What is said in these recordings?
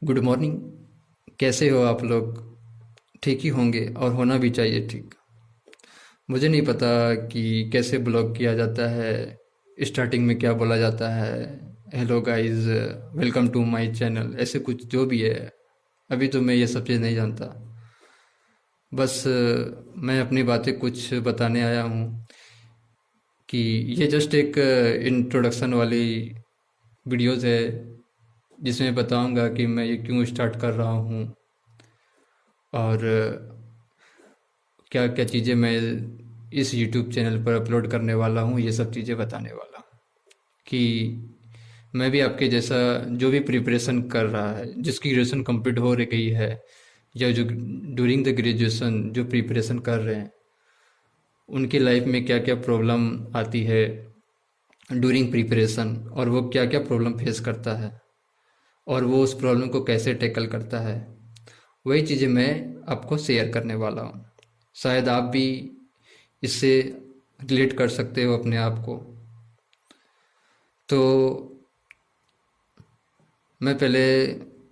Good morning. कैसे हो आप लोग? ठीक ही होंगे और होना भी चाहिए ठीक। मुझे नहीं पता कि कैसे ब्लॉग किया जाता है, स्टार्टिंग में क्या बोला जाता है, hello guys, welcome to my channel, ऐसे कुछ जो भी है। अभी तो मैं ये सब चीज़ नहीं जानता। बस मैं अपनी बातें कुछ बताने आया हूँ कि ये जस्ट एक इंट्रोडक्शन वाली वीडियोज़ है, जिसमें बताऊंगा कि मैं ये क्यों स्टार्ट कर रहा हूँ और क्या क्या चीज़ें मैं इस यूट्यूब चैनल पर अपलोड करने वाला हूँ। ये सब चीज़ें बताने वाला हूँ कि मैं भी आपके जैसा जो भी प्रिपरेशन कर रहा है, जिसकी ग्रेजुएशन कंप्लीट हो गई है, या जो ड्यूरिंग द ग्रेजुएशन जो प्रिपरेशन कर रहे हैं, उनकी लाइफ में क्या क्या प्रॉब्लम आती है ड्यूरिंग प्रिपरेशन, और वो क्या क्या प्रॉब्लम फेस करता है और वो उस प्रॉब्लम को कैसे टैकल करता है, वही चीज़ें मैं आपको शेयर करने वाला हूँ। शायद आप भी इससे रिलेट कर सकते हो अपने आप को। तो मैं पहले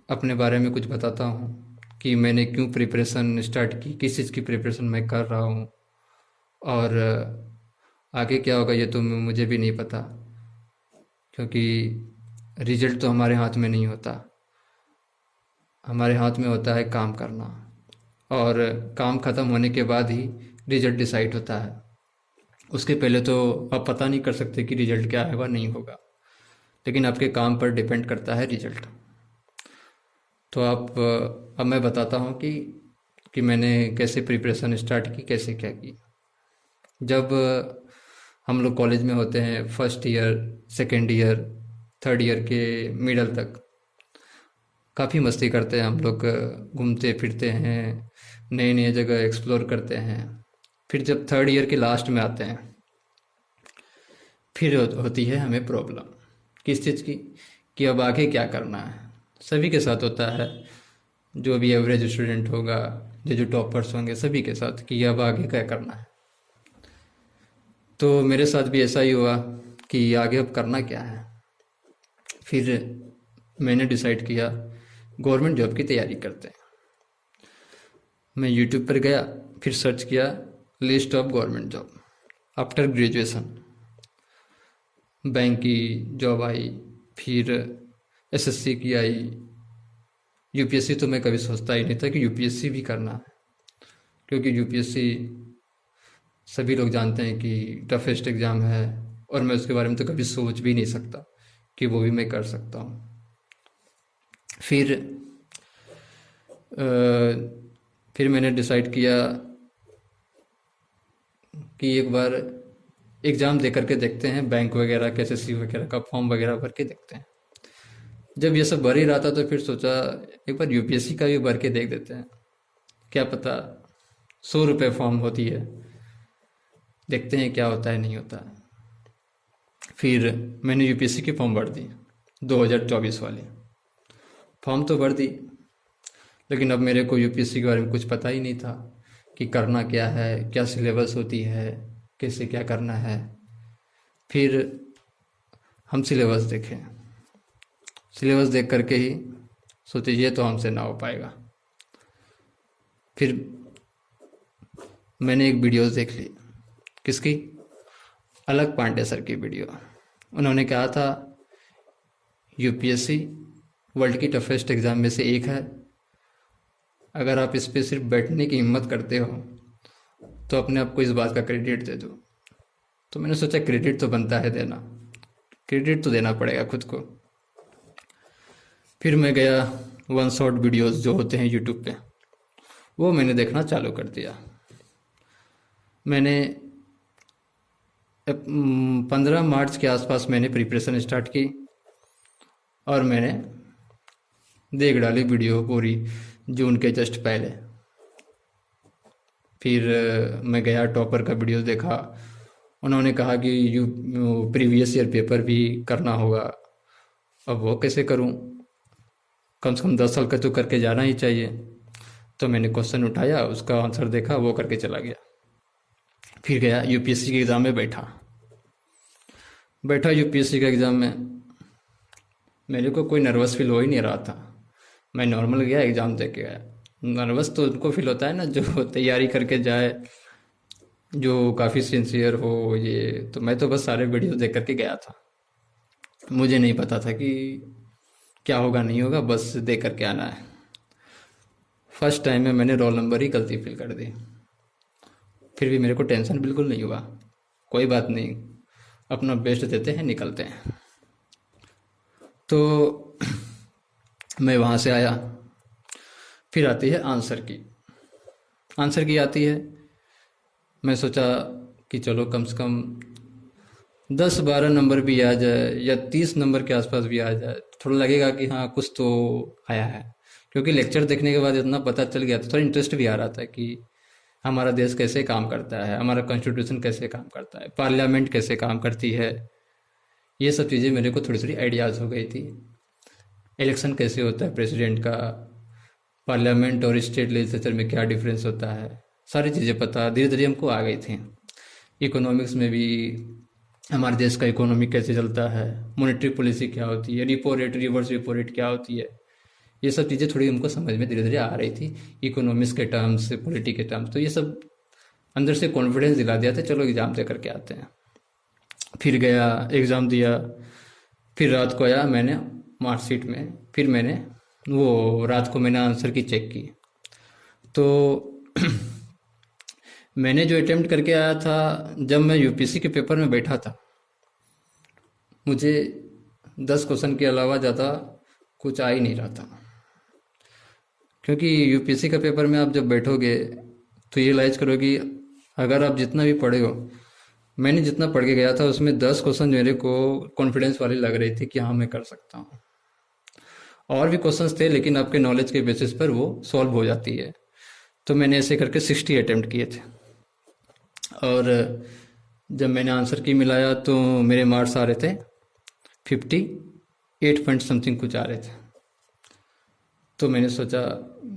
अपने बारे में कुछ बताता हूँ कि मैंने क्यों प्रिपरेशन स्टार्ट की, किस चीज़ की प्रिपरेशन मैं कर रहा हूँ, और आगे क्या होगा ये तो मुझे भी नहीं पता, क्योंकि रिजल्ट तो हमारे हाथ में नहीं होता। हमारे हाथ में होता है काम करना, और काम ख़त्म होने के बाद ही रिजल्ट डिसाइड होता है। उसके पहले तो आप पता नहीं कर सकते कि रिजल्ट क्या होगा नहीं होगा, लेकिन आपके काम पर डिपेंड करता है रिजल्ट। तो अब मैं बताता हूँ कि मैंने कैसे प्रिपरेशन स्टार्ट की, कैसे क्या की। जब हम लोग कॉलेज में होते हैं, first year, second year, third year के मिडल तक काफ़ी मस्ती करते हैं हम लोग, घूमते फिरते हैं, नए नए जगह एक्सप्लोर करते हैं। फिर जब थर्ड ईयर के लास्ट में आते हैं, फिर होती है हमें प्रॉब्लम किस चीज़ की, कि अब आगे क्या करना है। सभी के साथ होता है, जो भी एवरेज स्टूडेंट होगा, जो टॉपर्स होंगे, सभी के साथ, कि अब आगे क्या करना है। तो मेरे साथ भी ऐसा ही हुआ कि आगे अब करना क्या है। फिर मैंने डिसाइड किया गवर्नमेंट जॉब की तैयारी करते हैं। मैं यूट्यूब पर गया, फिर सर्च किया list of government job after graduation. Bank की जॉब आई, फिर एसएससी की आई। यूपीएससी तो मैं कभी सोचता ही नहीं था कि यूपीएससी भी करना है, क्योंकि यूपीएससी सभी लोग जानते हैं कि टफेस्ट एग्ज़ाम है, और मैं उसके बारे में तो कभी सोच भी नहीं सकता कि वो भी मैं कर सकता हूँ। फिर फिर मैंने डिसाइड किया कि एक बार एग्ज़ाम दे करके देखते हैं, बैंक वगैरह के, एसएससी वगैरह का फॉर्म वगैरह भर के देखते हैं। जब ये सब भर ही रहा था तो फिर सोचा एक बार यूपीएससी का भी भर के देख देते हैं, क्या पता 100 रुपये फॉर्म होती है, देखते हैं क्या होता है नहीं होता है। फिर मैंने यूपीएससी की फॉर्म भर दी, 2024 वाली फॉर्म तो भर दी, लेकिन अब मेरे को यूपीएससी के बारे में कुछ पता ही नहीं था कि करना क्या है, क्या सिलेबस होती है, कैसे क्या करना है। फिर हम सिलेबस देखें, सिलेबस देख करके ही सोचे ये तो हमसे ना हो पाएगा। फिर मैंने एक वीडियोस देख ली, किसकी? अलग पांडे सर की वीडियो। उन्होंने कहा था यूपीएससी वर्ल्ड की टफेस्ट एग्ज़ाम में से एक है, अगर आप इस पर सिर्फ बैठने की हिम्मत करते हो तो अपने आप को इस बात का क्रेडिट दे दो। तो मैंने सोचा क्रेडिट तो बनता है देना, क्रेडिट तो देना पड़ेगा खुद को। फिर मैं गया, वन शॉट वीडियोस जो होते हैं यूट्यूब पे, वो मैंने देखना चालू कर दिया। मैंने 15 मार्च के आसपास मैंने प्रिपरेशन स्टार्ट की, और मैंने देख डाली वीडियो पूरी जून के जस्ट पहले। फिर मैं गया, टॉपर का वीडियो देखा। उन्होंने कहा कि प्रीवियस ईयर पेपर भी करना होगा। अब वो कैसे करूं, कम से कम 10 साल का तो करके जाना ही चाहिए। तो मैंने क्वेश्चन उठाया, उसका आंसर देखा, वो करके चला गया। फिर गया यूपीएससी के एग्ज़ाम में, बैठा यूपीएससी के एग्ज़ाम में। मेरे को कोई नर्वस फील हो ही नहीं रहा था, मैं नॉर्मल गया, एग्ज़ाम दे के गया। नर्वस तो उनको फील होता है ना जो तैयारी करके जाए, जो काफ़ी सिंसियर हो। ये तो मैं तो बस सारे वीडियो देख करके गया था। मुझे नहीं पता था कि क्या होगा नहीं होगा, बस दे करके आना है। फर्स्ट टाइम में मैंने रोल नंबर ही गलती फिल कर दी। फिर भी मेरे को टेंशन बिल्कुल नहीं हुआ। कोई बात नहीं, अपना बेस्ट देते हैं, निकलते हैं। तो मैं वहाँ से आया। फिर आती है आंसर की। आंसर की आती है। मैं सोचा कि चलो कम से कम 10-12 नंबर भी आ जाए या 30 नंबर के आसपास भी आ जाए, थोड़ा लगेगा कि हाँ कुछ तो आया है। क्योंकि लेक्चर देखने के बाद इतना पता चल गया, तो थोड़ा इंटरेस्ट भी आ रहा था कि हमारा देश कैसे काम करता है, हमारा कॉन्स्टिट्यूशन कैसे काम करता है, पार्लियामेंट कैसे काम करती है। ये सब चीज़ें मेरे को थोड़ी थोड़ी आइडियाज़ हो गई थी। इलेक्शन कैसे होता है प्रेसिडेंट का, पार्लियामेंट और स्टेट लेजिस्लेचर में क्या डिफरेंस होता है, सारी चीज़ें पता धीरे धीरे हमको आ गई थी। इकोनॉमिक्स में भी हमारे देश का इकोनॉमी कैसे चलता है, मॉनेटरी पॉलिसी क्या होती है, repo rate, reverse repo rate क्या होती है, ये सब चीज़ें थोड़ी हमको समझ में धीरे धीरे आ रही थी, इकोनॉमिक्स के टर्म्स, पॉलिटी के टर्म्स। तो ये सब अंदर से कॉन्फिडेंस दिला दिया था, चलो एग्ज़ाम दे करके आते हैं। फिर गया, एग्ज़ाम दिया। फिर रात को आया मैंने मार्कशीट में, फिर मैंने वो रात को मैंने आंसर की चेक की। तो मैंने जो अटेम्प्ट करके आया था, जब मैं यूपीएससी के पेपर में बैठा था, मुझे 10 क्वेश्चन के अलावा ज़्यादा कुछ आ ही नहीं रहा था। क्योंकि यूपीएससी का पेपर में आप जब बैठोगे तो ये रियलाइज करोगे, अगर आप जितना भी पढ़े हो, मैंने जितना पढ़ के गया था उसमें 10 क्वेश्चन मेरे को कॉन्फिडेंस वाली लग रही थी कि हाँ मैं कर सकता हूँ। और भी क्वेश्चंस थे लेकिन आपके नॉलेज के बेसिस पर वो सॉल्व हो जाती है। तो मैंने ऐसे करके 60 अटेम्प्ट किए थे। और जब मैंने आंसर की मिलाया तो मेरे मार्क्स आ रहे थे 58 पॉइंट समथिंग कुछ आ रहे थे। तो मैंने सोचा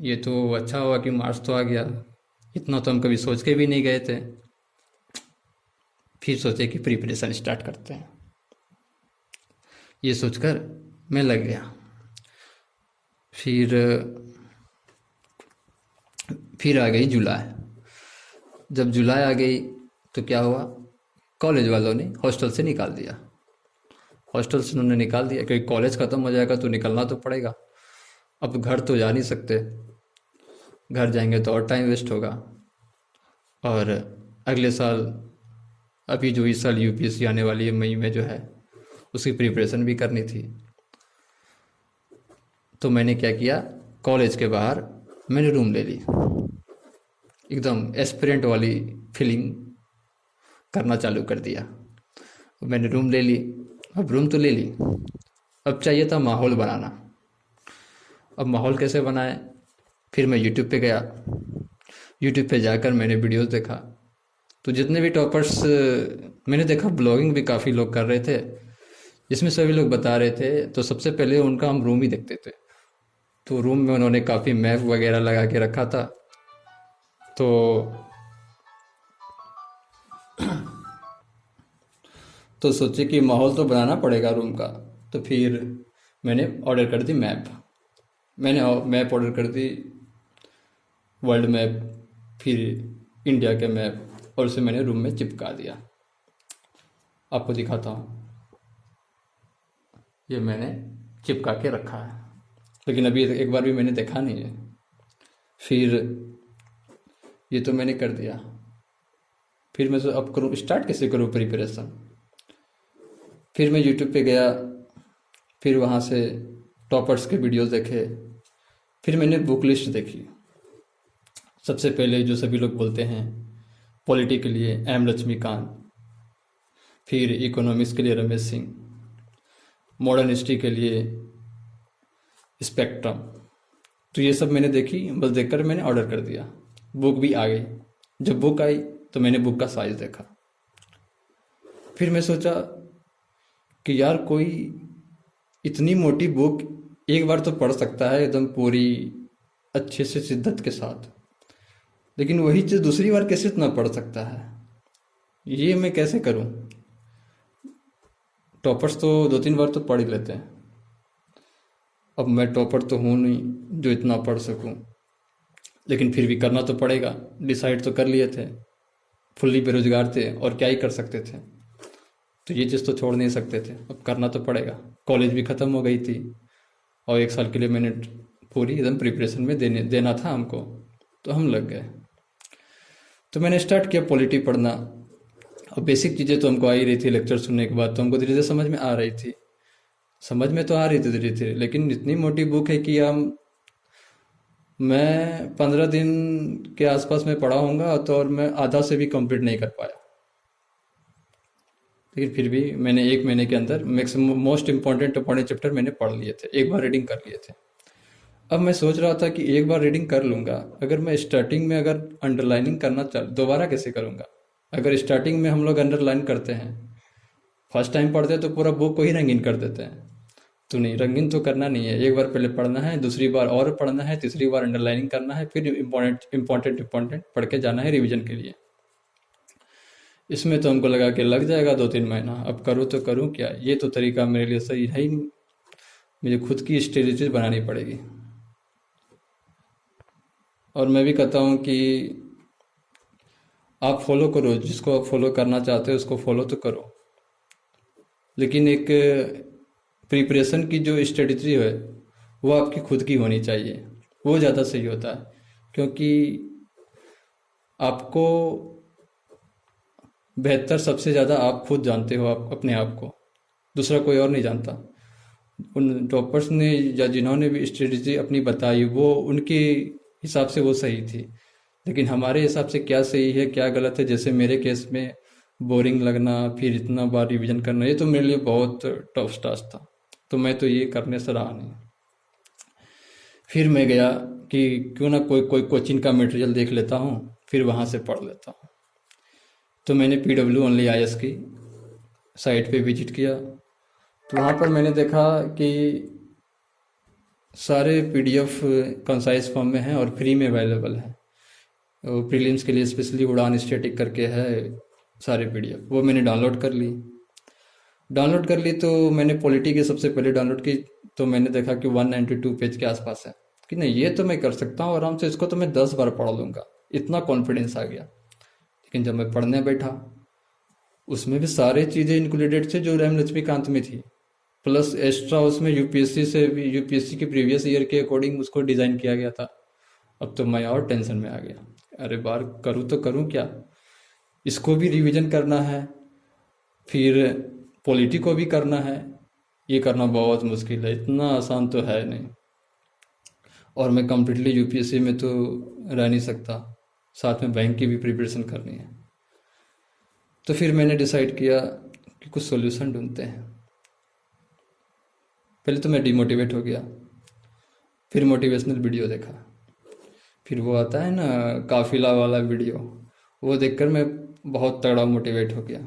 ये तो अच्छा हुआ कि मार्क्स तो आ गया, इतना तो हम कभी सोच के भी नहीं गए थे। फिर सोचे कि प्रिपरेशन स्टार्ट करते हैं। ये सोचकर मैं लग गया। फिर आ गई जुलाई। जब जुलाई आ गई तो क्या हुआ, कॉलेज वालों ने हॉस्टल से निकाल दिया। हॉस्टल से उन्होंने निकाल दिया क्योंकि कॉलेज ख़त्म हो जाएगा तो निकलना तो पड़ेगा। अब घर तो जा नहीं सकते, घर जाएंगे तो और टाइम वेस्ट होगा। और अगले साल, अभी जो इस साल यूपीएससी आने वाली है मई में जो है, उसकी प्रिपरेशन भी करनी थी। तो मैंने क्या किया, कॉलेज के बाहर मैंने रूम ले ली। एकदम एस्पिरेंट वाली फीलिंग करना चालू कर दिया। मैंने रूम ले ली। अब रूम तो ले ली, अब चाहिए था माहौल बनाना। अब माहौल कैसे बनाए, फिर मैं यूट्यूब पे गया। यूट्यूब पे जाकर मैंने वीडियोस देखा। तो जितने भी टॉपर्स मैंने देखा, ब्लॉगिंग भी काफ़ी लोग कर रहे थे, जिसमें सभी लोग बता रहे थे। तो सबसे पहले उनका हम रूम ही देखते थे। तो रूम में उन्होंने काफ़ी मैप वगैरह लगा के रखा था। तो सोचे कि माहौल तो बनाना पड़ेगा रूम का। तो फिर मैंने ऑर्डर कर दी मैप। मैंने मैप ऑर्डर कर दी, वर्ल्ड मैप, फिर इंडिया के मैप, और उसे मैंने रूम में चिपका दिया। आपको दिखाता हूँ, ये मैंने चिपका के रखा है, लेकिन अभी एक बार भी मैंने देखा नहीं है। फिर ये तो मैंने कर दिया। फिर मैं अब करूँ, स्टार्ट कैसे करूँ प्रिपरेशन। फिर मैं यूट्यूब पे गया, फिर वहाँ से टॉपर्स के वीडियोस देखे। फिर मैंने बुक लिस्ट देखी। सबसे पहले जो सभी लोग बोलते हैं पॉलिटी के लिए एम लक्ष्मीकांत, फिर इकोनॉमिक्स के लिए रमेश सिंह, मॉडर्न हिस्ट्री के लिए स्पेक्ट्रम। तो ये सब मैंने देखी, बस देखकर मैंने ऑर्डर कर दिया। बुक भी आ गई। जब बुक आई तो मैंने बुक का साइज़ देखा। फिर मैं सोचा कि यार कोई इतनी मोटी बुक एक बार तो पढ़ सकता है एकदम पूरी अच्छे से शिद्दत के साथ, लेकिन वही चीज़ दूसरी बार कैसे इतना पढ़ सकता है, ये मैं कैसे करूं। टॉपर्स तो 2-3 बार तो पढ़ ही लेते हैं। अब मैं टॉपर तो हूँ नहीं जो इतना पढ़ सकूँ, लेकिन फिर भी करना तो पड़ेगा। डिसाइड तो कर लिए थे, फुल्ली बेरोजगार थे और क्या ही कर सकते थे, तो ये चीज़ तो छोड़ नहीं सकते थे, अब करना तो पड़ेगा। कॉलेज भी ख़त्म हो गई थी और 1 साल के लिए मैंने पूरी एकदम प्रिपरेशन में देना था हमको, तो हम लग गए। तो मैंने स्टार्ट किया पॉलिटी पढ़ना। अब बेसिक चीज़ें तो हमको आ ही रही थी, लेक्चर सुनने के बाद तो हमको धीरे धीरे समझ में आ रही थी, समझ में तो आ रही थी धीरे धीरे, लेकिन इतनी मोटी बुक है कि हम मैं 15 दिन के आसपास में पढ़ा होऊंगा तो, और मैं आधा से भी कंप्लीट नहीं कर पाया। लेकिन फिर भी मैंने 1 महीने के अंदर मैक्सिमम मोस्ट इंपॉर्टेंट चैप्टर मैंने पढ़ लिए थे, एक बार रीडिंग कर लिए थे। अब मैं सोच रहा था कि एक बार रीडिंग कर लूँगा, अगर मैं स्टार्टिंग में अगर अंडरलाइनिंग करना चल दोबारा कैसे करूँगा। अगर स्टार्टिंग में हम लोग अंडरलाइन करते हैं, फर्स्ट टाइम पढ़ते हैं तो पूरा बुक को ही रंगीन कर देते हैं, तो नहीं, रंगीन तो करना नहीं है। एक बार पहले पढ़ना है, दूसरी बार और पढ़ना है, तीसरी बार अंडरलाइनिंग करना है, फिर इम्पोर्टेंट पढ़ के जाना है रिवीजन के लिए। इसमें तो हमको लगा कि लग जाएगा 2-3 महीना। अब करूँ तो करूँ क्या, ये तो तरीका मेरे लिए सही है ही नहीं, मुझे खुद की स्ट्रेटेजी बनानी पड़ेगी। और मैं भी कहता हूँ कि आप फॉलो करो, जिसको आप फॉलो करना चाहते हो उसको फॉलो तो करो, लेकिन एक प्रिपरेशन की जो स्ट्रेटजी है वो आपकी खुद की होनी चाहिए, वो ज़्यादा सही होता है। क्योंकि आपको बेहतर सबसे ज़्यादा आप खुद जानते हो, आप अपने आप को, दूसरा कोई और नहीं जानता। उन टॉपर्स ने या जिन्होंने भी स्ट्रेटजी अपनी बताई वो उनके हिसाब से वो सही थी, लेकिन हमारे हिसाब से क्या सही है क्या गलत है, जैसे मेरे केस में बोरिंग लगना, फिर इतना बार रिवीजन करना, ये तो मेरे लिए बहुत टफ टास्क था, तो मैं तो ये करने से रहा नहीं। फिर मैं गया कि क्यों ना कोई कोई कोचिंग का मटेरियल देख लेता हूँ, फिर वहाँ से पढ़ लेता हूँ। तो मैंने PWOnly IS की साइट पे विजिट किया, तो वहाँ पर मैंने देखा कि सारे PDF कंसाइज फॉर्म में हैं और फ्री में अवेलेबल है। वो प्रीलिम्स के लिए स्पेशली उड़ान स्टैटिक करके है सारे PDF, वो मैंने डाउनलोड कर ली। तो मैंने पॉलिटी की सबसे पहले डाउनलोड की, तो मैंने देखा कि 192 पेज के आसपास है, कि नहीं ये तो मैं कर सकता हूँ आराम से, इसको तो मैं 10 बार पढ़ लूँगा, इतना कॉन्फिडेंस आ गया। लेकिन जब मैं पढ़ने बैठा, उसमें भी सारी चीज़ें इंक्लूडेड थे जो राम लक्ष्मीकांत में थी, प्लस एक्स्ट्रा उसमें यूपीएससी के प्रीवियस ईयर के अकॉर्डिंग उसको डिज़ाइन किया गया था। अब तो मैं और टेंशन में आ गया, अरे बार करूँ तो करूँ क्या, इसको भी रिवीजन करना है, फिर पॉलिटी को भी करना है, ये करना बहुत मुश्किल है, इतना आसान तो है नहीं। और मैं कम्प्लीटली यूपीएससी में तो रह नहीं सकता, साथ में बैंक की भी प्रिपरेशन करनी है। तो फिर मैंने डिसाइड किया कि कुछ सॉल्यूशन ढूंढते हैं। पहले तो मैं डिमोटिवेट हो गया, फिर मोटिवेशनल वीडियो देखा, फिर वो आता है ना काफिला वाला वीडियो, वो देखकर मैं बहुत तगड़ा मोटिवेट हो गया।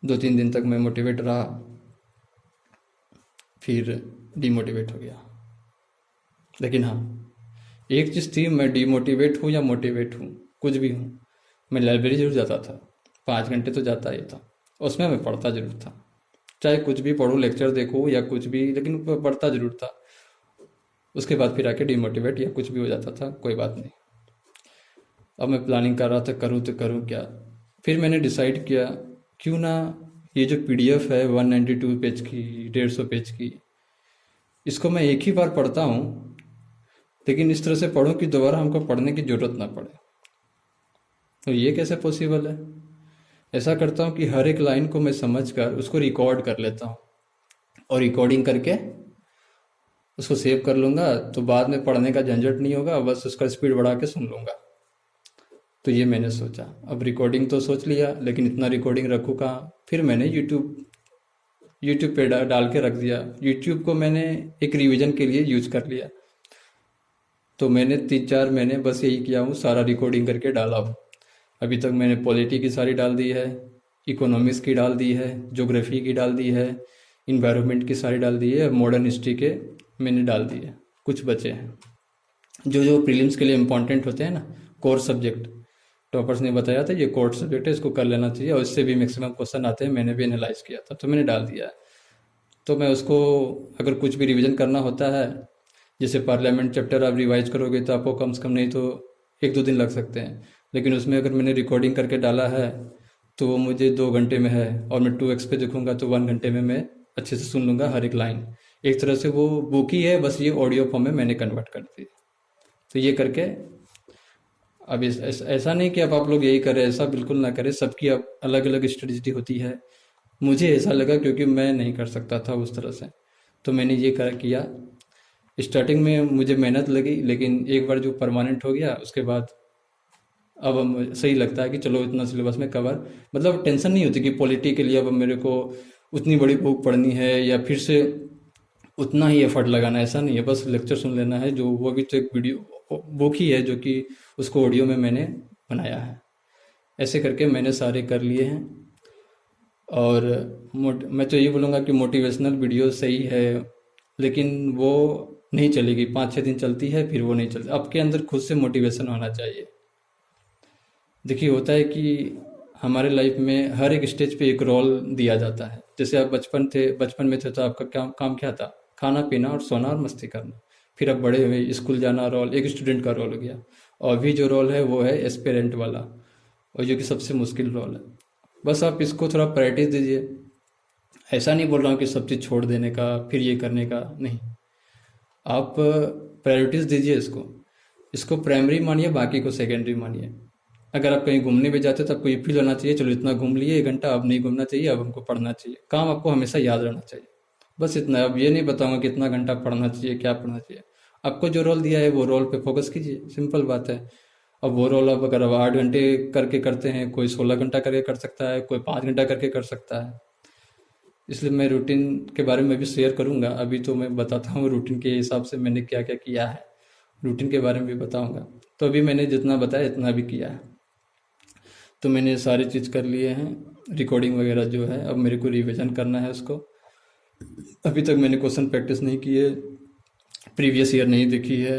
2-3 दिन तक मैं मोटिवेट रहा, फिर डिमोटिवेट हो गया। लेकिन हाँ, एक चीज़ थी, मैं डिमोटिवेट हूँ या मोटिवेट हूँ, कुछ भी हूँ, मैं लाइब्रेरी जरूर जाता था, 5 घंटे तो जाता ही था, उसमें मैं पढ़ता जरूर था, चाहे कुछ भी पढ़ूँ, लेक्चर देखूँ या कुछ भी, लेकिन पढ़ता जरूर था। उसके बाद फिर आके डिमोटिवेट या कुछ भी हो जाता था, कोई बात नहीं। अब मैं प्लानिंग कर रहा था करूँ तो करूँ क्या। फिर मैंने डिसाइड किया क्यों ना ये जो PDF है 192 पेज की, 150 पेज की, इसको मैं एक ही बार पढ़ता हूँ, लेकिन इस तरह से पढ़ूँ कि दोबारा हमको पढ़ने की ज़रूरत ना पड़े। तो ये कैसे पॉसिबल है। ऐसा करता हूँ कि हर एक लाइन को मैं समझ कर उसको रिकॉर्ड कर लेता हूँ, और रिकॉर्डिंग करके उसको सेव कर लूँगा, तो बाद में पढ़ने का झंझट नहीं होगा, बस उसका स्पीड बढ़ा के सुन लूँगा। तो ये मैंने सोचा। अब रिकॉर्डिंग तो सोच लिया, लेकिन इतना रिकॉर्डिंग रखूँ कहाँ। फिर मैंने यूट्यूब पे डाल के रख दिया। यूट्यूब को मैंने एक रिवीजन के लिए यूज कर लिया। तो मैंने 3-4 महीने बस यही किया हूँ, सारा रिकॉर्डिंग करके डाला हूँ। अभी तक मैंने पॉलिटी की सारी डाल दी है, इकोनॉमिक्स की डाल दी है, ज्योग्राफी की डाल दी है, इन्वायरमेंट की सारी डाल दी है, मॉडर्न हिस्ट्री के मैंने डाल दिए। कुछ बचे हैं जो जो प्रीलिम्स के लिए इम्पोर्टेंट होते हैं ना, कोर सब्जेक्ट, टॉपर्स ने बताया था ये कोर सब्जेक्ट है, इसको कर लेना चाहिए और इससे भी मैक्सिमम क्वेश्चन आते हैं, मैंने भी एनालाइज किया था, तो मैंने डाल दिया है। तो मैं उसको अगर कुछ भी रिवीजन करना होता है, जैसे पार्लियामेंट चैप्टर आप रिवाइज करोगे तो आपको कम से कम नहीं तो 1-2 दिन लग सकते हैं, लेकिन उसमें अगर मैंने रिकॉर्डिंग करके डाला है तो वो मुझे 2 घंटे में है, और मैं 2x पे देखूंगा तो 1 घंटे में मैं अच्छे से सुन लूँगा हर एक लाइन। एक तरह से वो बुक ही है, बस ये ऑडियो फॉर्म में मैंने कन्वर्ट कर दी। तो ये करके अब ऐसा नहीं कि अब आप लोग यही करें, ऐसा बिल्कुल ना करें, सबकी अब अलग अलग स्ट्रेटजी होती है। मुझे ऐसा लगा क्योंकि मैं नहीं कर सकता था उस तरह से, तो मैंने ये कर किया। स्टार्टिंग में मुझे मेहनत लगी, लेकिन एक बार जो परमानेंट हो गया उसके बाद अब सही लगता है कि चलो इतना सिलेबस में कवर, मतलब टेंशन नहीं होती कि पॉलिटी के लिए अब मेरे को उतनी बड़ी बुक पढ़नी है या फिर से उतना ही एफर्ट लगाना है। ऐसा नहीं है, बस लेक्चर सुन लेना है, जो वो भी तो एक वीडियो बुक ही है जो कि उसको ऑडियो में मैंने बनाया है। ऐसे करके मैंने सारे कर लिए हैं। और मैं तो ये बोलूँगा कि मोटिवेशनल वीडियो सही है, लेकिन वो नहीं चलेगी, 5-6 दिन चलती है फिर वो नहीं चलती। आपके अंदर खुद से मोटिवेशन होना चाहिए। देखिए होता है कि हमारे लाइफ में हर एक स्टेज पे एक रोल दिया जाता है। जैसे आप बचपन में थे तो आपका काम क्या था? खाना पीना और सोना और मस्ती करना। फिर आप बड़े हुए, स्कूल जाना रोल एक स्टूडेंट का रोल हो गया। और अभी जो रोल है वो है एस्पिरेंट वाला, और जो कि सबसे मुश्किल रोल है। बस आप इसको थोड़ा प्रैक्टिस दीजिए। ऐसा नहीं बोल रहा हूँ कि सब चीज़ छोड़ देने का फिर ये करने का, नहीं। आप प्रायोरिटीज दीजिए इसको। इसको प्राइमरी मानिए, बाकी को सेकेंडरी मानिए। अगर आप कहीं घूमने भी जाते हो तो आपको ये फील होना चाहिए चलो इतना घूम लिए 1 घंटा, अब नहीं घूमना चाहिए, अब हमको पढ़ना चाहिए। काम आपको हमेशा याद रहना चाहिए, बस इतना। अब ये नहीं बताऊंगा कितना घंटा पढ़ना चाहिए, क्या पढ़ना चाहिए। आपको जो रोल दिया है वो रोल पे फोकस कीजिए, सिंपल बात है। अब वो रोल अब अगर अब 8 घंटे करके करते हैं, कोई 16 घंटा करके कर सकता है, कोई 5 घंटा करके कर सकता है। इसलिए मैं रूटीन के बारे में भी शेयर करूंगा। अभी तो मैं बताता हूँ रूटीन के हिसाब से मैंने क्या क्या किया है, रूटीन के बारे में भी बताऊंगा। तो अभी मैंने जितना बताया इतना भी किया है। तो मैंने सारी चीज़ कर लिए हैं, रिकॉर्डिंग वगैरह जो है अब मेरे को रिवीजन करना है उसको। अभी तक मैंने क्वेश्चन प्रैक्टिस नहीं की है, प्रीवियस ईयर नहीं देखी है।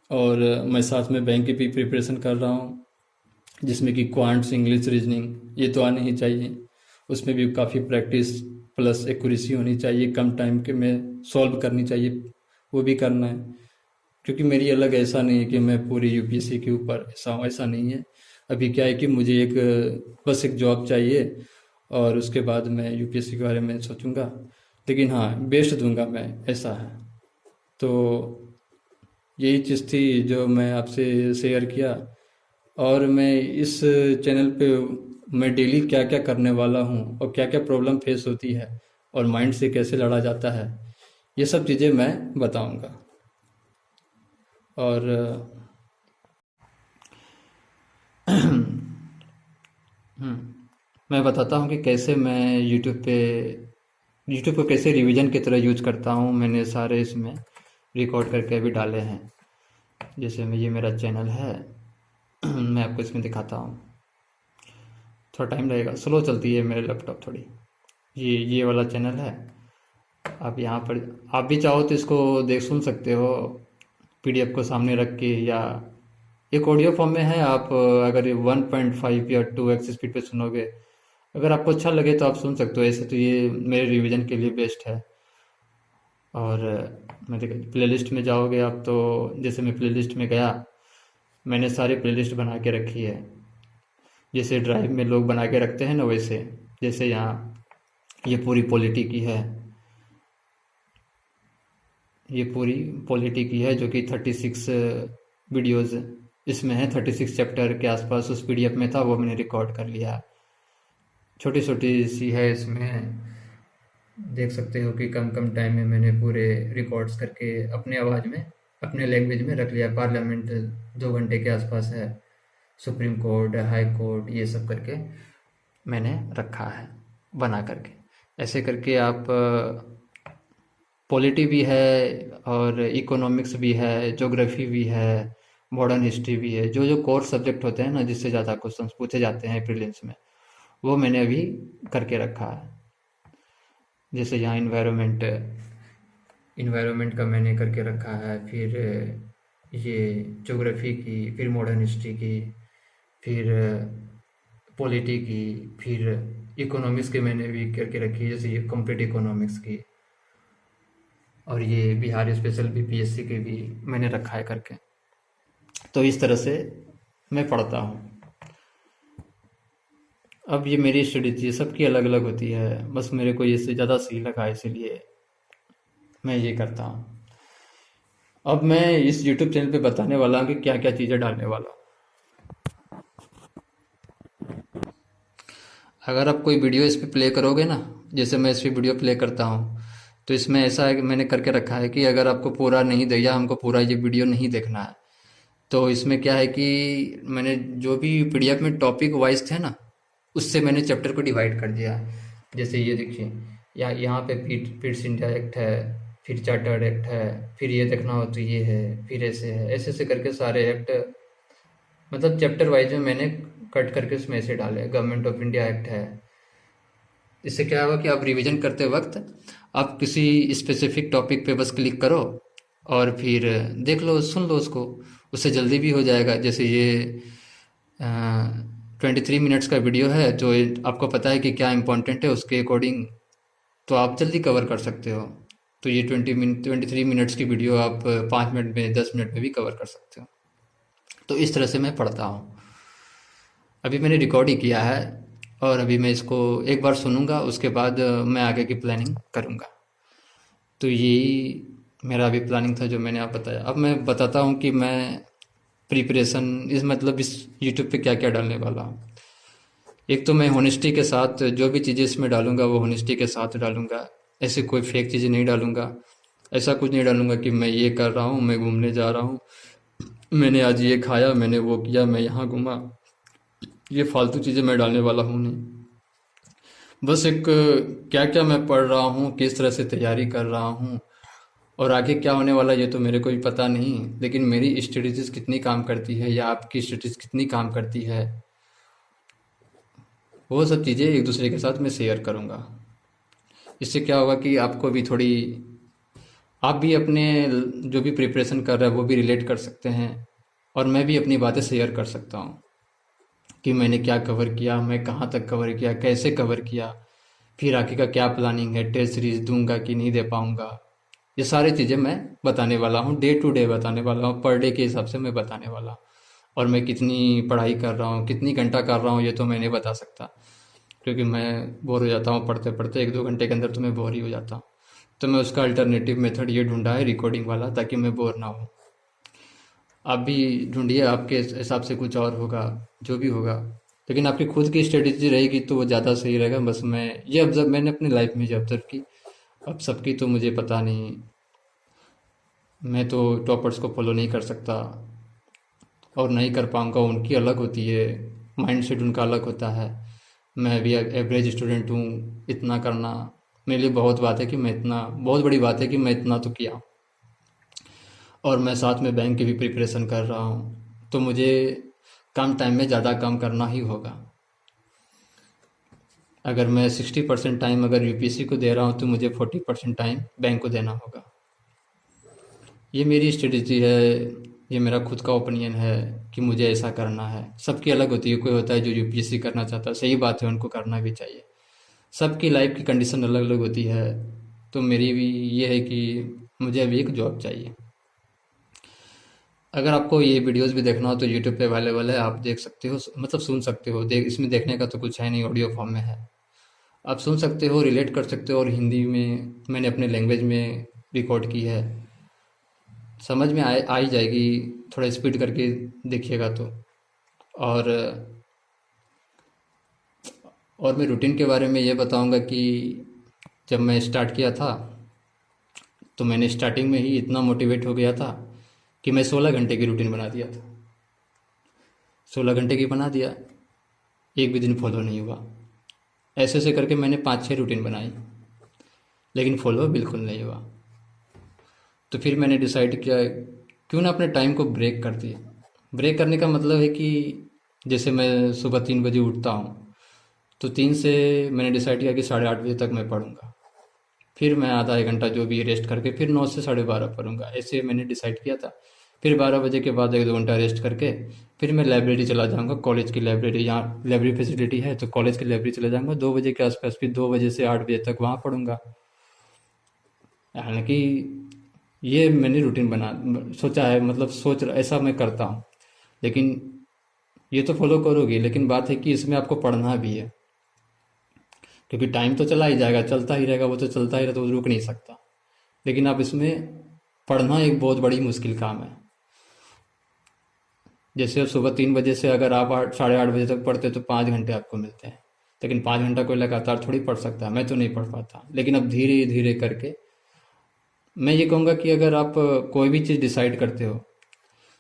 और मैं साथ में बैंक की भी प्रिपरेशन कर रहा हूँ, जिसमें कि क्वांट्स, इंग्लिश, रीजनिंग ये तो आनी ही चाहिए। उसमें भी काफ़ी प्रैक्टिस प्लस एक्यूरेसी होनी चाहिए, कम टाइम के में सॉल्व करनी चाहिए, वो भी करना है। क्योंकि मेरी अलग ऐसा नहीं है कि मैं पूरी यूपीएससी के ऊपर ऐसा हूँ, ऐसा नहीं है। अभी क्या है कि मुझे एक बस एक जॉब चाहिए, और उसके बाद मैं यूपीएससी के बारे में सोचूंगा। लेकिन हाँ, बेस्ट दूंगा मैं, ऐसा है। तो यही चीज़ थी जो मैं आपसे शेयर किया। और मैं इस चैनल पे मैं डेली क्या क्या करने वाला हूँ और क्या क्या प्रॉब्लम फेस होती है और माइंड से कैसे लड़ा जाता है, ये सब चीज़ें मैं बताऊंगा। और मैं बताता हूँ कि कैसे मैं यूट्यूब को कैसे रिवीजन की तरह यूज करता हूँ। मैंने सारे इसमें रिकॉर्ड करके अभी डाले हैं। जैसे मैं, ये मेरा चैनल है, मैं आपको इसमें दिखाता हूँ। थोड़ा टाइम लगेगा, स्लो चलती है मेरे लैपटॉप थोड़ी। ये वाला चैनल है। आप यहाँ पर आप भी चाहो तो इसको देख सुन सकते हो, पीडीएफ को सामने रख के, या एक ऑडियो फॉर्म में है। आप अगर ये 1.5 या 2x स्पीड पे सुनोगे, अगर आपको अच्छा लगे तो आप सुन सकते हो। ऐसे तो ये मेरे रिवीजन के लिए बेस्ट है। और मैं देखो प्लेलिस्ट में जाओगे आप, तो जैसे मैं प्लेलिस्ट में गया, मैंने सारी प्लेलिस्ट बना के रखी है। जैसे ड्राइव में लोग बना के रखते हैं ना, वैसे। जैसे यहाँ ये पूरी पॉलिटी की है, ये पूरी पॉलिटी की है जो कि 36 वीडियोज़ इसमें है। 36 चैप्टर के आसपास उस पीडीएफ में था, वो मैंने रिकॉर्ड कर लिया। छोटी छोटी सी है, इसमें देख सकते हो कि कम कम टाइम में मैंने पूरे रिकॉर्ड्स करके अपने आवाज़ में, अपने लैंग्वेज में रख लिया। पार्लियामेंट 2 घंटे के आसपास है, सुप्रीम कोर्ट, हाई कोर्ट, ये सब करके मैंने रखा है बना करके। ऐसे करके आप पॉलिटी भी है, और इकोनॉमिक्स भी है, ज्योग्राफी भी है, मॉडर्न हिस्ट्री भी है। जो जो कोर सब्जेक्ट होते हैं ना, जिससे ज़्यादा क्वेश्चंस पूछे जाते हैं प्रीलिम्स में, वो मैंने अभी करके रखा है। जैसे यहाँ इन्वायरमेंट का मैंने करके रखा है, फिर ये ज्योग्राफी की, फिर मॉडर्न हिस्ट्री की, फिर पॉलिटी की, फिर इकोनॉमिक्स के मैंने भी करके रखी है, जैसे ये कंप्लीट इकोनॉमिक्स की। और ये बिहार स्पेशल बीपीएससी के भी मैंने रखा है करके। तो इस तरह से मैं पढ़ता हूँ। अब ये मेरी स्ट्रेटेजी सबकी अलग अलग होती है, बस मेरे को इससे ज़्यादा सही लगा इसीलिए मैं ये करता हूँ। अब मैं इस YouTube चैनल पे बताने वाला हूँ कि क्या क्या चीज़ें डालने वाला हूँ। अगर आप कोई वीडियो इस पे प्ले करोगे ना, जैसे मैं इस पे वीडियो प्ले करता हूँ, तो इसमें ऐसा है कि मैंने करके रखा है कि अगर आपको पूरा नहीं दिया, हमको पूरा ये वीडियो नहीं देखना है, तो इसमें क्या है कि मैंने जो भी पीडीएफ में टॉपिक वाइज थे ना, उससे मैंने चैप्टर को डिवाइड कर दिया है। जैसे ये देखिए, यहाँ पे पिट्स इंडिया एक्ट है, फिर चार्टर्ड एक्ट है, फिर ये देखना हो तो ये है, फिर ऐसे है, ऐसे ऐसे करके सारे एक्ट, मतलब चैप्टर वाइज में मैंने कट करके उसमें ऐसे डाले। गवर्नमेंट ऑफ इंडिया एक्ट है। इससे क्या होगा कि आप रिवीजन करते वक्त आप किसी स्पेसिफिक टॉपिक पे बस क्लिक करो और फिर देख लो, सुन लो उसको, उससे जल्दी भी हो जाएगा। जैसे ये 23 मिनट्स का वीडियो है, जो आपको पता है कि क्या इम्पोर्टेंट है, उसके अकॉर्डिंग तो आप जल्दी कवर कर सकते हो। तो ये 23 मिनट्स की वीडियो आप 5 मिनट में, 10 मिनट में भी कवर कर सकते हो। तो इस तरह से मैं पढ़ता हूँ। अभी मैंने रिकॉर्ड ही किया है और अभी मैं इसको एक बार सुनूंगा, उसके बाद मैं आगे की प्लानिंग करूंगा। तो यही मेरा अभी प्लानिंग था जो मैंने आप बताया। अब मैं बताता हूँ कि मैं प्रिपरेशन इस मतलब इस यूट्यूब पे क्या क्या डालने वाला हूँ। एक तो मैं होनेस्टी के साथ जो भी चीज़ें इसमें डालूंगा वो होनेस्टी के साथ डालूंगा। ऐसे कोई फेक चीज़ें नहीं डालूंगा। ऐसा कुछ नहीं डालूंगा कि मैं ये कर रहा हूँ, मैं घूमने जा रहा हूँ, मैंने आज ये खाया, मैंने वो किया, मैं यहाँ घूमा। ये फालतू चीज़ें मैं डालने वाला हूँ नहीं। बस एक क्या क्या मैं पढ़ रहा हूँ, किस तरह से तैयारी कर रहा हूँ, और आगे क्या होने वाला है ये तो मेरे को भी पता नहीं, लेकिन मेरी स्ट्रेटेजीज कितनी काम करती है या आपकी स्ट्रेटेजीज कितनी काम करती है, वो सब चीज़ें एक दूसरे के साथ मैं शेयर करूँगा। इससे क्या होगा कि आपको भी थोड़ी, आप भी अपने जो भी प्रिपरेशन कर रहे हैं वो भी रिलेट कर सकते हैं, और मैं भी अपनी बातें शेयर कर सकता हूँ कि मैंने क्या कवर किया, मैं कहाँ तक कवर किया, कैसे कवर किया, फिर आगे का क्या प्लानिंग है, टेस्ट सीरीज दूंगा कि नहीं दे पाऊंगा। ये सारी चीज़ें मैं बताने वाला हूँ, डे टू डे बताने वाला हूँ, पर डे के हिसाब से मैं बताने वाला हूँ। और मैं कितनी पढ़ाई कर रहा हूँ, कितनी घंटा कर रहा हूँ, ये तो मैं नहीं बता सकता, क्योंकि मैं बोर हो जाता हूँ पढ़ते पढ़ते। 1-2 घंटे के अंदर तो मैं बोर ही हो जाता हूँ। तो मैं उसका अल्टरनेटिव मेथड ये ढूंढा है, रिकॉर्डिंग वाला, ताकि मैं बोर ना हूँ। आप भी ढूंढिए, आपके हिसाब से कुछ और होगा, जो भी होगा, लेकिन आपकी खुद की स्ट्रेटेजी रहेगी तो वो ज़्यादा सही रहेगा। बस मैं ये ऑब्जर्व, मैंने अपनी लाइफ में जो ऑब्जर्व की, अब सबकी तो मुझे पता नहीं, मैं तो टॉपर्स को फॉलो नहीं कर सकता और नहीं कर पाऊँगा। उनकी अलग होती है, माइंड सेट उनका अलग होता है। मैं भी एवरेज स्टूडेंट हूँ। इतना करना मेरे लिए बहुत बात है कि मैं इतना, बहुत बड़ी बात है कि मैं इतना तो किया। और मैं साथ में बैंक की भी प्रिपरेशन कर रहा हूँ, तो मुझे कम टाइम में ज़्यादा काम करना ही होगा। अगर मैं 60% टाइम अगर यूपीएससी को दे रहा हूँ तो मुझे 40% टाइम बैंक को देना होगा। ये मेरी स्ट्रेटजी है, ये मेरा खुद का ओपिनियन है कि मुझे ऐसा करना है। सबकी अलग होती है, कोई होता है जो यूपीएससी करना चाहता है, सही बात है, उनको करना भी चाहिए। सबकी लाइफ की कंडीशन अलग अलग होती है। तो मेरी भी ये है कि मुझे अभी एक जॉब चाहिए। अगर आपको ये वीडियोस भी देखना हो तो यूट्यूब पे अवेलेबल है, आप देख सकते हो, मतलब सुन सकते हो। इसमें देखने का तो कुछ है नहीं, ऑडियो फॉर्म में है, आप सुन सकते हो, रिलेट कर सकते हो। और हिंदी में मैंने अपने लैंग्वेज में रिकॉर्ड की है, समझ में आ ही जाएगी। थोड़ा स्पीड करके देखिएगा तो। और मैं रूटीन के बारे में ये बताऊंगा कि जब मैं स्टार्ट किया था तो मैंने स्टार्टिंग में ही इतना मोटिवेट हो गया था कि मैं 16 घंटे की रूटीन बना दिया था। 16 घंटे की बना दिया, एक भी दिन फॉलो नहीं हुआ। ऐसे ऐसे करके मैंने 5-6 रूटीन बनाई, लेकिन फॉलो बिल्कुल नहीं हुआ। तो फिर मैंने डिसाइड किया क्यों ना अपने टाइम को ब्रेक कर दिए। ब्रेक करने का मतलब है कि जैसे मैं सुबह 3 बजे उठता हूँ, तो 3 से मैंने डिसाइड किया कि 8:30 बजे तक मैं पढ़ूंगा। फिर मैं आधा 1 घंटा जो भी रेस्ट करके फिर 9 से 12:30 पढ़ूंगा, ऐसे मैंने डिसाइड किया था। फिर 12 बजे के बाद 1-2 घंटा रेस्ट करके फिर मैं लाइब्रेरी चला जाऊंगा, कॉलेज की लाइब्रेरी, यहाँ लाइब्रेरी फैसिलिटी है तो कॉलेज की लाइब्रेरी चला जाऊंगा 2 बजे के आसपास। फिर 2 बजे से 8 बजे तक वहाँ पढ़ूंगा। हालांकि ये मैंने रूटीन बना सोचा है, मतलब ऐसा मैं करता हूँ। लेकिन ये तो फॉलो करोगे, लेकिन बात है कि इसमें आपको पढ़ना भी है, क्योंकि टाइम तो चला ही जाएगा, चलता ही रहेगा, वो तो चलता ही रहता, वो रुक नहीं सकता। लेकिन आप इसमें पढ़ना एक बहुत बड़ी मुश्किल काम है। जैसे अब सुबह 3 बजे से अगर आप 8 साढ़े 8 बजे तक पढ़ते तो 5 घंटे आपको मिलते हैं। लेकिन 5 घंटा कोई लगातार थोड़ी पढ़ सकता है, मैं तो नहीं पढ़ पाता। लेकिन अब धीरे धीरे करके मैं ये कहूँगा कि अगर आप कोई भी चीज़ डिसाइड करते हो,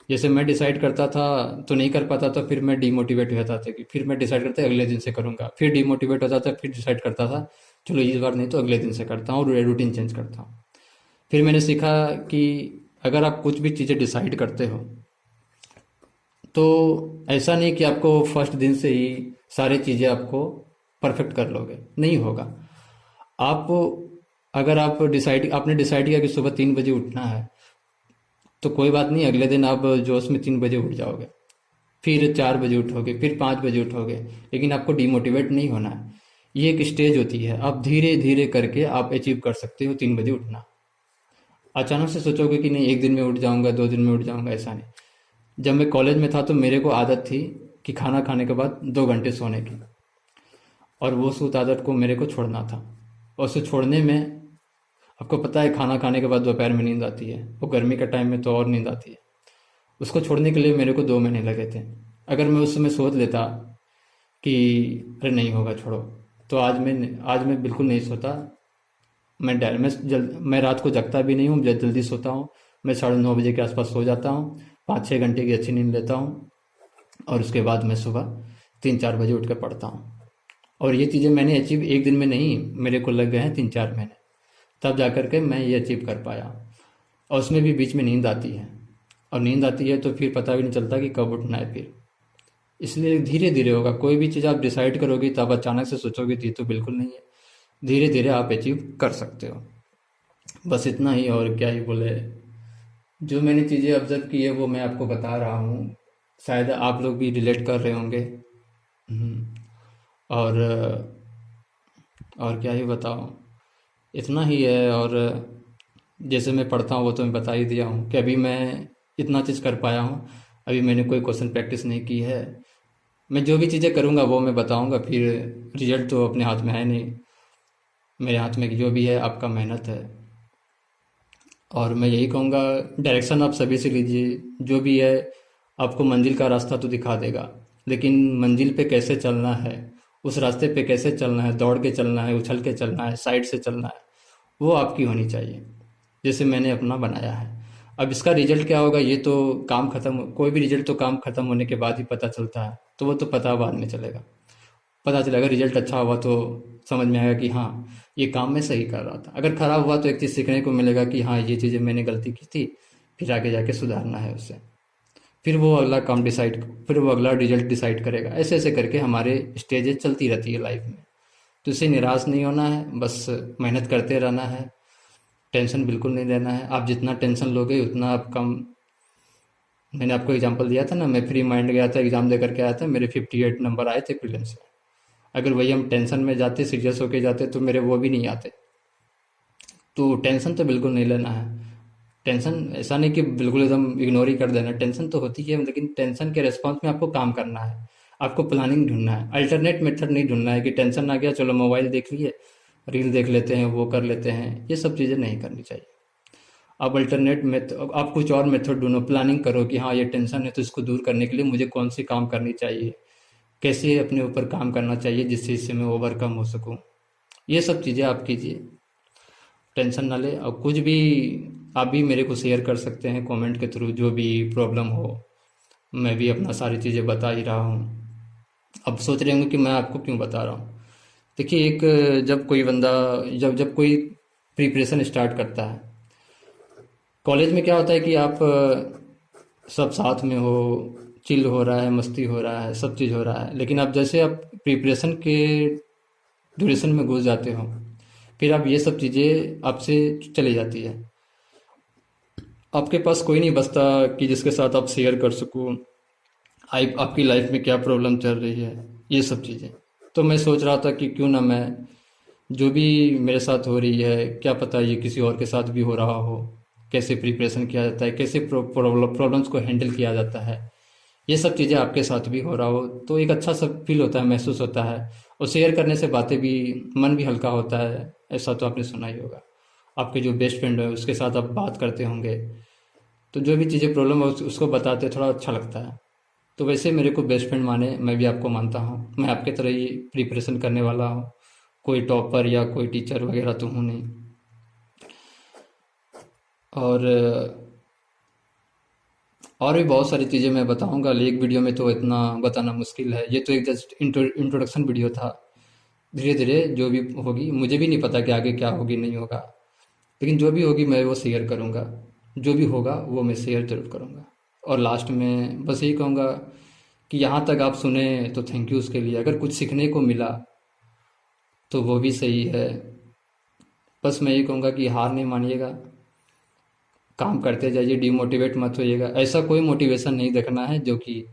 जैसे मैं डिसाइड करता था तो नहीं कर पाता था, फिर मैं डीमोटिवेट हो जाता था कि फिर मैं डिसाइड करता अगले दिन से करूँगा, फिर डीमोटिवेट हो जाता, फिर डिसाइड करता था चलो इस बार नहीं तो अगले दिन से करता हूँ, और रूटीन चेंज करता हूँ। फिर मैंने सीखा कि अगर आप कुछ भी चीज़ें डिसाइड करते हो तो ऐसा नहीं कि आपको फर्स्ट दिन से ही सारी चीज़ें आपको परफेक्ट कर लोगे, नहीं होगा। आप अगर आपने डिसाइड किया कि सुबह 3 बजे उठना है, तो कोई बात नहीं, अगले दिन आप जोश में 3 बजे उठ जाओगे, फिर 4 बजे उठोगे, फिर 5 बजे उठोगे, लेकिन आपको डिमोटिवेट नहीं होना है। ये एक स्टेज होती है, आप धीरे धीरे करके आप अचीव कर सकते हो 3 बजे उठना। अचानक से सोचोगे कि नहीं एक दिन में उठ जाऊंगा, 2 दिन में उठ जाऊंगा, ऐसा नहीं। जब मैं कॉलेज में था तो मेरे को आदत थी कि खाना खाने के बाद 2 घंटे सोने की, और वो उस आदत को मेरे को छोड़ना था। और उसे छोड़ने में आपको पता है खाना खाने के बाद दोपहर में नींद आती है, वो गर्मी के टाइम में तो और नींद आती है। उसको छोड़ने के लिए मेरे को 2 महीने लगे थे। अगर मैं उस समय सोच लेता कि अरे नहीं होगा छोड़ो, तो आज मैं बिल्कुल नहीं सोता। मैं रात को जगता भी नहीं हूँ, जल्दी सोता हूँ। मैं 9:30 बजे के आसपास सो जाता हूँ, 5-6 घंटे की अच्छी नींद लेता हूँ, और उसके बाद मैं सुबह 3-4 बजे उठ कर पढ़ता हूँ। और ये चीज़ें मैंने अचीव एक दिन में नहीं, मेरे को लग गए हैं 3-4 महीने, तब जा कर के मैं ये अचीव कर पाया। और उसमें भी बीच में नींद आती है, और नींद आती है तो फिर पता भी नहीं चलता कि कब उठना है फिर। इसलिए धीरे धीरे होगा, कोई भी चीज़ आप डिसाइड करोगे तो आप अचानक से सोचोगे तो ये तो बिल्कुल नहीं है। धीरे धीरे आप अचीव कर सकते हो, बस इतना ही, और क्या ही बोले। जो मैंने चीज़ें ऑब्जर्व की है वो मैं आपको बता रहा हूँ, शायद आप लोग भी रिलेट कर रहे होंगे। हम्म, और क्या ही बताऊँ, इतना ही है। और जैसे मैं पढ़ता हूँ वो तो मैं बता ही दिया हूँ कि अभी मैं इतना चीज़ कर पाया हूँ। अभी मैंने कोई क्वेश्चन प्रैक्टिस नहीं की है। मैं जो भी चीज़ें करूँगा वो मैं बताऊँगा, फिर रिजल्ट तो अपने हाथ में है नहीं, मेरे हाथ में जो भी है आपका मेहनत है। और मैं यही कहूँगा, डायरेक्शन आप सभी से लीजिए, जो भी है आपको मंजिल का रास्ता तो दिखा देगा, लेकिन मंजिल पे कैसे चलना है, उस रास्ते पे कैसे चलना है, दौड़ के चलना है, उछल के चलना है, साइड से चलना है, वो आपकी होनी चाहिए, जैसे मैंने अपना बनाया है। अब इसका रिजल्ट क्या होगा ये तो काम खत्म, कोई भी रिजल्ट तो काम खत्म होने के बाद ही पता चलता है, तो वो तो पता बाद में चलेगा। पता चलेगा रिजल्ट अच्छा हुआ तो समझ में आएगा कि हाँ ये काम मैं सही कर रहा था। अगर खराब हुआ तो एक चीज़ सीखने को मिलेगा कि हाँ ये चीज़ें मैंने गलती की थी, फिर आगे जाके सुधारना है उससे। फिर वो अगला काम डिसाइड, फिर वो अगला रिजल्ट डिसाइड करेगा। ऐसे ऐसे करके हमारे स्टेजेस चलती रहती है लाइफ में। तो इससे निराश नहीं होना है, बस मेहनत करते रहना है, टेंशन बिल्कुल नहीं लेना है। आप जितना टेंशन लोगे उतना आप कम। मैंने आपको एग्जांपल दिया था ना, मैं फ्री माइंड गया था, एग्ज़ाम दे करके आया था, मेरे 58 नंबर आए थे प्रीलिम्स में। अगर वही हम टेंशन में जाते, सीरियस होके जाते, तो मेरे वो भी नहीं आते। तो टेंशन तो बिल्कुल नहीं लेना है। टेंशन ऐसा नहीं कि बिल्कुल एकदम इग्नोर ही कर देना, टेंशन तो होती है, लेकिन टेंशन के रिस्पॉन्स में आपको काम करना है, आपको प्लानिंग ढूंढना है। अल्टरनेट मेथड नहीं ढूंढना है कि टेंशन आ गया चलो मोबाइल देख लिए, रील देख लेते हैं, वो कर लेते हैं। ये सब चीज़ें नहीं करनी चाहिए। आप अल्टरनेट मेथड, आप कुछ और मेथड ढूंढो, प्लानिंग करो कि हाँ ये टेंशन है तो इसको दूर करने के लिए मुझे कौन सी काम करनी चाहिए, कैसे अपने ऊपर काम करना चाहिए जिससे इससे मैं ओवरकम हो सकूं। ये सब चीज़ें आप कीजिए, टेंशन ना ले। और कुछ भी आप भी मेरे को शेयर कर सकते हैं कमेंट के थ्रू, जो भी प्रॉब्लम हो। मैं भी अपना सारी चीज़ें बता ही रहा हूँ। अब सोच रहे होंगे कि मैं आपको क्यों बता रहा हूँ। देखिए, एक जब कोई बंदा, जब जब कोई प्रिपरेशन स्टार्ट करता है, कॉलेज में क्या होता है कि आप सब साथ में हो, चिल हो रहा है, मस्ती हो रहा है, सब चीज़ हो रहा है। लेकिन आप जैसे आप प्रिपरेशन के ड्यूरेशन में घुस जाते हो, फिर आप ये सब चीज़ें आपसे चली जाती है। आपके पास कोई नहीं बचता कि जिसके साथ आप शेयर कर सको आपकी लाइफ में क्या प्रॉब्लम चल रही है, ये सब चीज़ें। तो मैं सोच रहा था कि क्यों ना मैं जो भी मेरे साथ हो रही है, क्या पता ये किसी और के साथ भी हो रहा हो। कैसे प्रिपरेशन किया जाता है, कैसे प्रॉब्लम्स को हैंडल किया जाता है, ये सब चीज़ें आपके साथ भी हो रहा हो तो एक अच्छा सा फील होता है, महसूस होता है। और शेयर करने से बातें भी, मन भी हल्का होता है। ऐसा तो आपने सुना ही होगा, आपके जो बेस्ट फ्रेंड है उसके साथ आप बात करते होंगे, तो जो भी चीज़ें प्रॉब्लम है उसको बताते थोड़ा अच्छा लगता है। तो वैसे मेरे को बेस्ट फ्रेंड माने, मैं भी आपको मानता हूँ, मैं आपके तरह ही प्रिपरेशन करने वाला हूँ। कोई टॉपर या कोई टीचर वगैरह तो हूँ नहीं। और और भी बहुत सारी चीज़ें मैं बताऊंगा, एक वीडियो में तो इतना बताना मुश्किल है। ये तो एक जस्ट इंट्रोडक्शन वीडियो था। धीरे धीरे जो भी होगी, मुझे भी नहीं पता कि आगे क्या होगी नहीं होगा, लेकिन जो भी होगी मैं वो शेयर करूंगा। जो भी होगा वो मैं शेयर जरूर करूंगा। और लास्ट में बस यही कहूँगा कि यहाँ तक आप सुने तो थैंक यू उसके लिए। अगर कुछ सीखने को मिला तो वो भी सही है। बस मैं यही कहूँगा कि हार नहीं मानिएगा, काम करते जाइए, डिमोटिवेट मत होइएगा। ऐसा कोई मोटिवेशन नहीं देखना है जो कि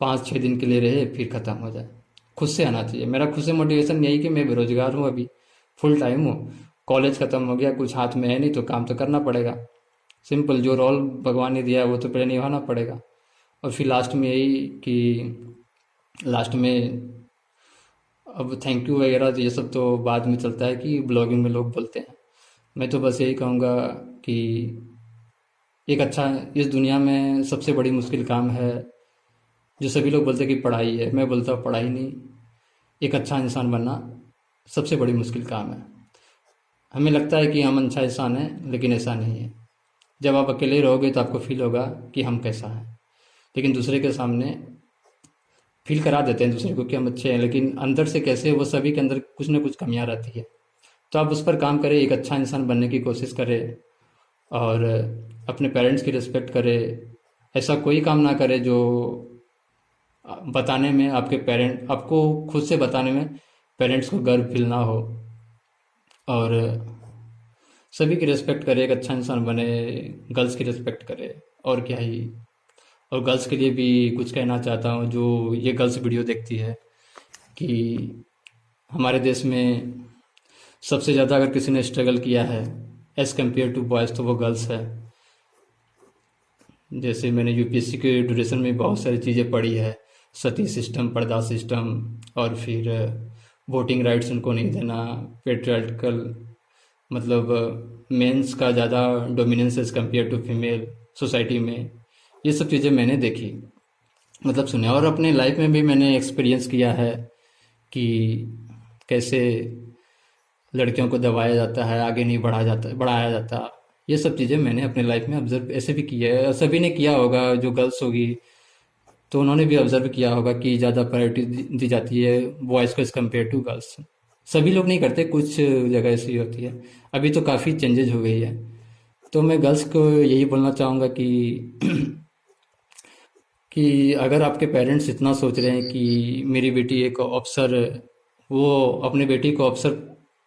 5-6 दिन के लिए रहे फिर ख़त्म हो जाए। खुद से आना चाहिए। मेरा खुद से मोटिवेशन यही कि मैं बेरोजगार हूँ, अभी फुल टाइम हूँ, कॉलेज ख़त्म हो गया, कुछ हाथ में है नहीं तो काम तो करना पड़ेगा। सिंपल, जो रोल भगवान ने दिया है वो तो पहले निभाना पड़ेगा। और फिर लास्ट में यही कि लास्ट में अब थैंक यू वगैरह तो ये सब तो बाद में चलता है कि ब्लॉगिंग में लोग बोलते हैं। मैं तो बस यही कहूँगा कि एक अच्छा, इस दुनिया में सबसे बड़ी मुश्किल काम है, जो सभी लोग बोलते हैं कि पढ़ाई है, मैं बोलता हूँ पढ़ाई नहीं, एक अच्छा इंसान बनना सबसे बड़ी मुश्किल काम है। हमें लगता है कि हम अच्छा इंसान हैं, लेकिन ऐसा नहीं है। जब आप अकेले रहोगे तो आपको फील होगा कि हम कैसा हैं, लेकिन दूसरे के सामने फील करा देते हैं दूसरे को कि हम अच्छे हैं, लेकिन अंदर से कैसे, वो सभी के अंदर कुछ ना कुछ कमियां रहती है। तो आप उस पर काम करें, एक अच्छा इंसान बनने की कोशिश करें, और अपने पेरेंट्स की रिस्पेक्ट करें। ऐसा कोई काम ना करे जो बताने में आपके पेरेंट, आपको खुद से बताने में पेरेंट्स को गर्व फील ना हो। और सभी की रिस्पेक्ट करे, एक अच्छा इंसान बने, गर्ल्स की रिस्पेक्ट करे, और क्या ही। और गर्ल्स के लिए भी कुछ कहना चाहता हूँ जो ये गर्ल्स वीडियो देखती है, कि हमारे देश में सबसे ज़्यादा अगर किसी ने स्ट्रगल किया है एज़ कम्पेयर टू बॉयज़ तो वो गर्ल्स है। जैसे मैंने यूपीएससी के ड्यूरेशन में बहुत सारी चीज़ें पढ़ी है, सती सिस्टम, पर्दा सिस्टम, और फिर वोटिंग राइट्स उनको नहीं देना, पेट्रियार्कल, मतलब मेंस का ज़्यादा dominance as compared to female society में। ये सब चीज़ें मैंने देखी, मतलब सुने, और अपने लाइफ में भी मैंने एक्सपीरियंस किया है कि कैसे लड़कियों को दबाया जाता है, आगे नहीं बढ़ाया जाता। ये सब चीज़ें मैंने अपने लाइफ में ऑब्जर्व ऐसे भी किया है, सभी ने किया होगा। जो गर्ल्स होगी तो उन्होंने भी ऑब्जर्व किया होगा कि ज़्यादा प्रायोरिटी दी जाती है बॉयज़ को एज़ कम्पेयर टू गर्ल्स। सभी लोग नहीं करते, कुछ जगह ऐसी होती है। अभी तो काफ़ी चेंजेज हो गई है। तो मैं गर्ल्स को यही बोलना चाहूँगा कि कि अगर आपके पेरेंट्स इतना सोच रहे हैं कि मेरी बेटी एक अफसर, वो अपनी बेटी को अफसर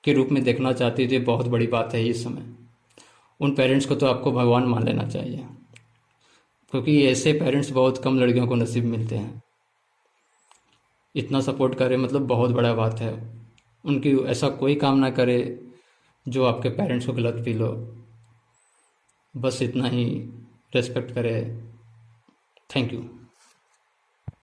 के रूप में देखना चाहती है, तो ये बहुत बड़ी बात है इस समय। उन पेरेंट्स को तो आपको भगवान मान लेना चाहिए, क्योंकि ऐसे पेरेंट्स बहुत कम लड़कियों को नसीब मिलते हैं। इतना सपोर्ट करे मतलब बहुत बड़ा बात है। उनकी ऐसा कोई काम ना करे जो आपके पेरेंट्स को गलत फील हो। बस इतना ही, रेस्पेक्ट करे। Thank you.